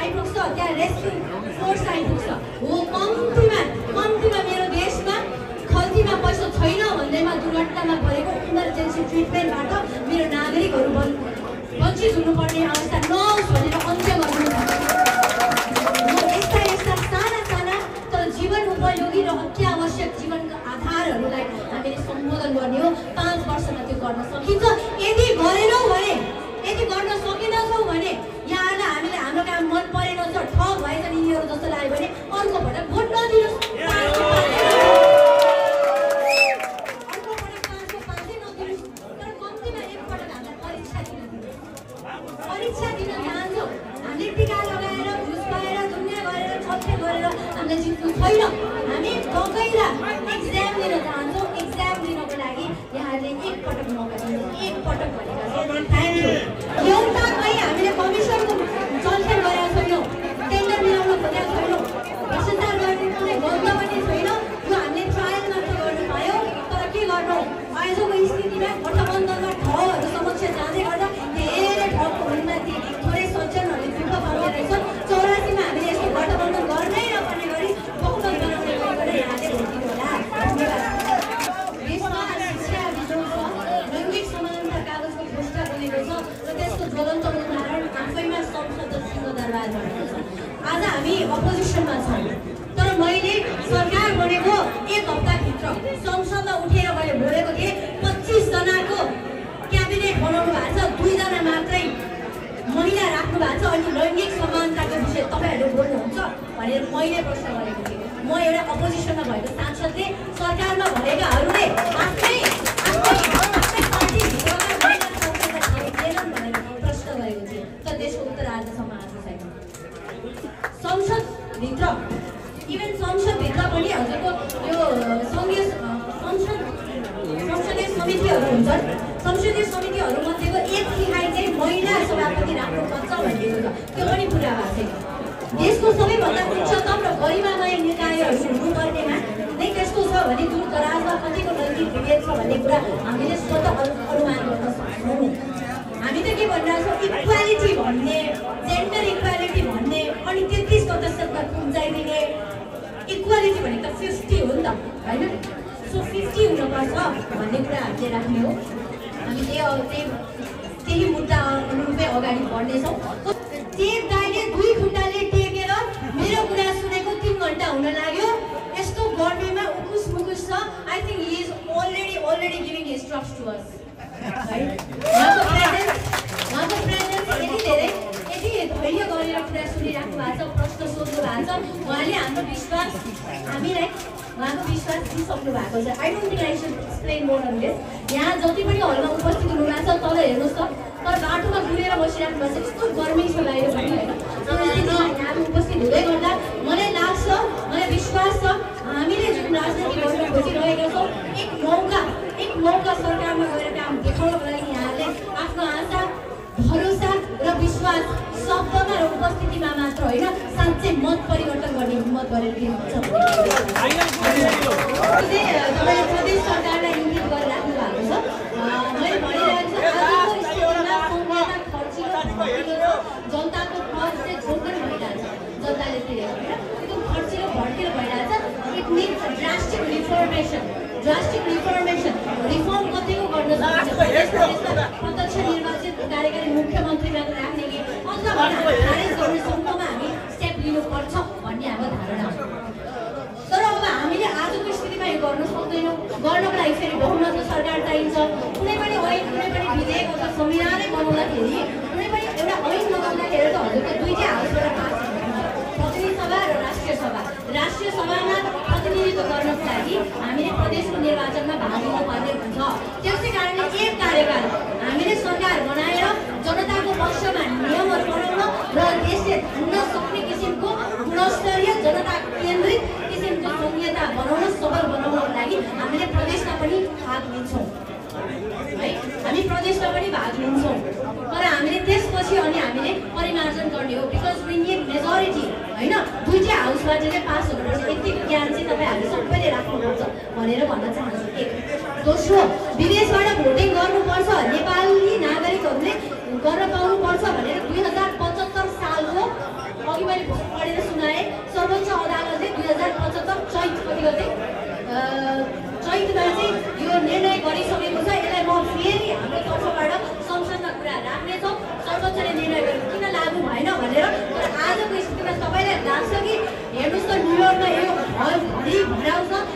आइपुग्छ, त्यहाँ rescue force आइपुग्छ। हो कम्तीमा मेरो देशमा खल्तीमा पैसा छैन भन्दैमा दुर्घटनामा परेको इमर्जेन्सी ट्रिटमेन्टबाट मेरो नागरिकहरू वञ्चित हुनुपर्ने अवस्था नहोस् भनेर अन्त्य गर्नु। यस्ता साना तर जीवन उपयोगी र अत्यावश्यक जीवनका आधारहरूलाई हामीले सम्बोधन गर्ने हो। 5 वर्षमा त्यो गर्न सकिन्छ। यदि गरेनौँ भने, यदि गर्न सकेनछौँ भने यहाँलाई हामीले हाम्रो काम मन परेन छ, ठग भएछ यिनीहरू जस्तो लाग्यो भने अर्को पटक भोट नदिनुहोस्। परीक्षा दिन चाहन्छौँ। हामीले टिका लगाएर घुस पाएर दुनियाँ गरेर छलफल गरेर हामीले जित्नु छैन। हामी बगैँला एक्जाम दिन चाहन्छौँ। एक्जाम दिनको लागि यहाँहरूले एकपटक मौका दिनुहोस्। एकपटक भनेका छौँ। Thank you. एउटा कहीँ हामीले कमिसनको छलफल गरेका छैनौँ, टेन्डर मिलाउन खोजेका छैनौँ, भ्रष्टाचार गर्ने कुनै गन्ध पनि छैन। यो हामीले ट्रायल मात्र गर्नु पायौँ। तर के गर्नु, आजको स्थितिमा गठबन्धनमा ठगहरू समक्ष जाँदै गर्दा धेरै ठगको हुनमाथि थोरै सज्जनहरूले दुःख पाउने रहेछन्। 84मा हामीले यस्तो गठबन्धन गर्नै नपर्ने गरी बहुमत बनाउने गरेर यहाँले भोटिनु होला। देशमा शिक्षा विरोध छ, लैङ्गिक समानता कागजको घोषणा बनेको छ र त्यसको ज्वलन्त उदाहरण आफैमा संसद सिंहदरबार बनेको छ। आज हामी अपोजिसनमा छौँ, तर मैले सरकार बनेको 1 हप्ताभित्र संसदमा उठेर मैले बोलेको थिएँ 25 जनाको क्याबिनेट बनाउनु भएको छ, 2 जना मात्रै महिला राख्नु भएको छ। अनि लैङ्गिक समानताको विषय तपाईँहरूले बोल्नुहुन्छ भनेर मैले प्रश्न गरेको थिएँ। म एउटा अपोजिसनमा भएको सांसदले सरकारमा भएकाहरूले आफ्नै पार्टीभित्रका महिला संसदलाई दिएनन् भनेर प्रश्न गरेको थिएँ। तर त्यसको उत्तर आजसम्म आएको छैन। संसदभित्र इभन संसदभित्र पनि हजुरको यो संसदीय समितिहरू हुन्छन्। संसदीय समितिहरूमध्येको 1/3 चाहिँ महिला सभापति राख्नुपर्छ भनिएको छ। त्यो पनि पुरा भएको छैन। देशको सबैभन्दा उच्चतम र गरिमामय निकायहरू हुनुपर्नेमा नै त्यस्तो छ भने दूरदराजमा कतिको लैङ्गिक विभेद छ भन्ने कुरा हामीले स्वतः अनुमान गर्न सक्छौँ। हामी त के भनिरहेछौँ, इक्वालिटी भन्ने, जेन्डर इक्वालिटी भन्ने, अनि 33% कुम्चाइदिने। इक्वालिटी भनेको 50 हो नि त, होइन? सो 50 हुनुपर्छ भन्ने कुरा हामीले राख्ने हो। हामी त्यही मुद्दा अनुरूपै अगाडि बढ्नेछौँ। एक दाइले 2 खुट्टाले टेकेर मेरो कुरा सुनेको 3 घन्टा हुन लाग्यो। यस्तो गर्नेमा उकुस मुकुस छ। I think he is already giving his trust to us. उहाँको प्रेजेन्स यति धैर्य गरेर कुरा सुनिराख्नु भएको छ, प्रश्न सोध्नु भएको छ। उहाँले हाम्रो विश्वास, हामीलाई उहाँको विश्वास दिइसक्नु भएको छ। I don't think I should explain more on this. यहाँ जति पनि हलमा उपस्थित हुनुभएको छ तल हेर्नुहोस् त, तर बाटोमा गुडेर बसिराख्नु भएको छ। यस्तो गर्मी छ बाहिर पनि, होइन? यहाँ उपस्थित हुँदै गर्दा मलाई लाग्छ, मलाई विश्वास छ हामीले जुन राजनीति गर्न खोजिरहेका छौँ, एक मौका सरकारमा गएर काम देखाउनको लागि यहाँहरूले आफ्नो आशा, भरोसा र विश्वास शब्दमा र उपस्थितिमा मात्र होइन, साँच्चै मत परिवर्तन गर्ने हिम्मत गरेर दिनुहुन्छ। तपाईँले प्रदेश सरकारलाई इङ्गित गरेर राख्नु भएको छ। मैले भनिरहेको छु, आजको स्थितिमा संहिता खर्चिलो भड्किलो छ। जनताको कर चाहिँ झोकन भइरहेछ, जनताले तिरेको, होइन? एकदम खर्चिलो भड्किलो भइरहेछ। It needs drastic reformation. Reform कतिको गर्न सकिन्छ? प्रत्यक्ष निर्वाचित कार्यकारी मुख्यमन्त्रीलाई राख्ने कि अथवा खारेज गर्ने सम्ममा हामी स्टेप लिनुपर्छ भन्ने हाम्रो धारणा हो। तर अब हामीले आजको स्थितिमा यो गर्न सक्दैनौँ। गर्नको लागि फेरि बहुमतको सरकार चाहिन्छ। कुनै पनि ऐन, कुनै पनि विधेयक अथवा संविधानै बनाउँदाखेरि, कुनै पनि एउटा ऐन लगाउँदाखेरि त हजुरको 2 हाउसबाट पास हुन्छ, प्रतिनिधि सभा र राष्ट्रिय सभा। राष्ट्रिय सभामा प्रतिनिधित्व गर्नको लागि हामीले प्रदेशको निर्वाचनमा भाग लिनुपर्ने हुन्छ। त्यसै कारणले 1 कार्यकाल हामीले सरकार बनाएर जनताको पक्षमा नियमहरू बनाउन र देशले धान्न सक्ने किसिमको गुणस्तरीय, जनता केन्द्रित किसिमको संहिता बनाउन, सबल बनाउनको लागि हामीले प्रदेशमा पनि भाग लिन्छौँ, है? हामी प्रदेशमा पनि भाग लिन्छौँ। तर हामीले त्यसपछि अनि हामीले परिमार्जन गर्ने हो। बिकज वी निड मेजोरिटी, होइन? 2 हाउसबाट चाहिँ पास हुनुपर्छ। यति ज्ञान चाहिँ तपाईँहरूले सबैले राख्नुपर्छ भनेर भन्न चाहन्छु। 1। दोस्रो, विदेशबाट भोटिङ गर्नुपर्छ, नेपाली नागरिकहरूले गर्न पाउनुपर्छ भनेर 2075 सालको अघि भरभरि भराउँछ